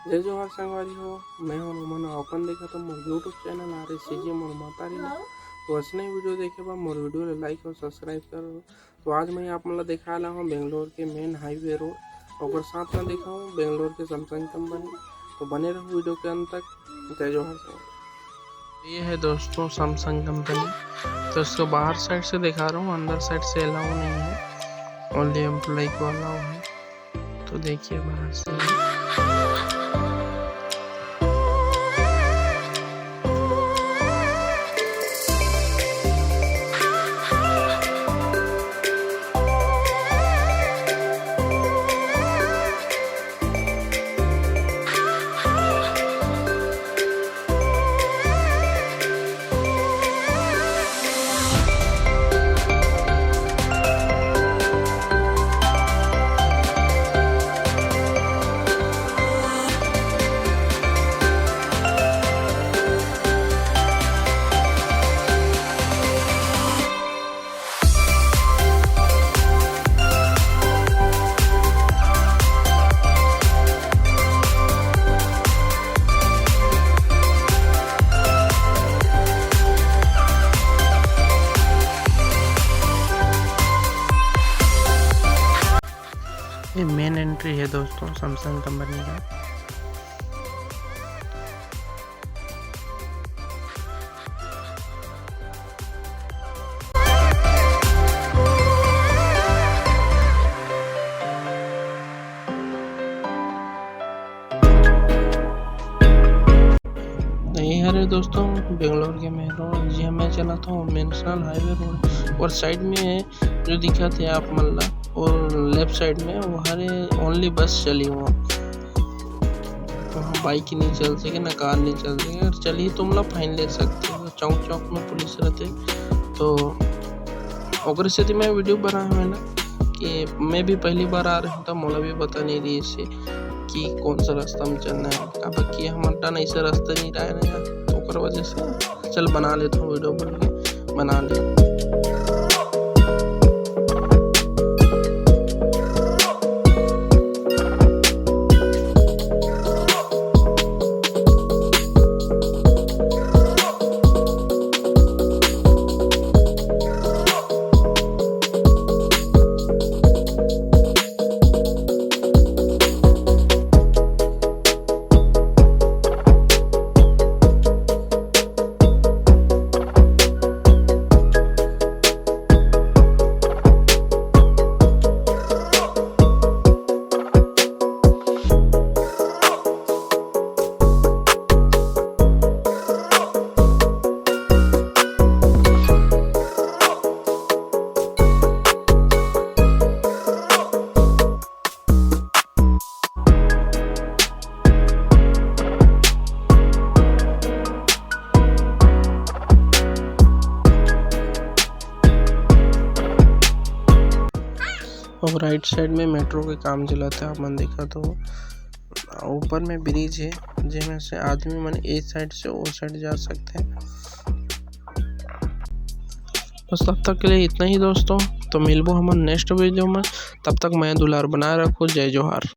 जय जोहार संगवारी हो। मैं हूं मन अपन देखा तो मोर यूट्यूब चैनल आ रहे सीजे मोर मातारी ला। तो असने वीडियो देखे बा मोर वीडियो ले लाइक और सब्सक्राइब करो। तो आज मैं आप मन ला दिखा रहा हूँ बेंगलोर के मेन हाईवे रोड और साथ में दिखाऊँ बेंगलोर के सैमसंग कंपनी। तो बने रहो वीडियो के अंत तक। जय जोहार संगवारी। ये है दोस्तों सैमसंग कंपनी। तो इसको बाहर साइड से दिखा रहा हूँ, अंदर साइड से अलाउ नहीं है, ओनली एम्प्लॉय को अलाउ है। तो देखिए बाहर से ये मेन एंट्री है दोस्तों सैमसंग कंपनी का। यही है दोस्तों बेंगलोर के मेन रोड जी मैं चला था नेशनल हाईवे रोड और साइड में जो दिखा थे आप मल्ला और लेफ्ट साइड में वो हरे ओनली बस चली हुआ। वहाँ बाइक नहीं चल सके ना कार नहीं चल सके, अगर चली तुम लोग फाइन ले सकते हो। चौक चौक में पुलिस रहते। तो अगर से मैं वीडियो बनाया है ना कि मैं भी पहली बार आ रहा था, मोला भी पता नहीं रही इससे कि कौन सा रास्ता में चलना है। बाकी हमारा नहीं से रास्ता नहीं रहा है ना यार, तो वजह से चल बना लेता हूँ वीडियो बोल के बना ले। और राइट साइड में मेट्रो के काम चलाता है मन देखा। तो ऊपर में ब्रिज है जिसमें से आदमी मन एक साइड से वो साइड जा सकते हैं। बस तब तक के लिए इतना ही दोस्तों। तो मिलबो हम नेक्स्ट वीडियो में, तब तक मैं दुलार बनाए रखो। जय जोहार।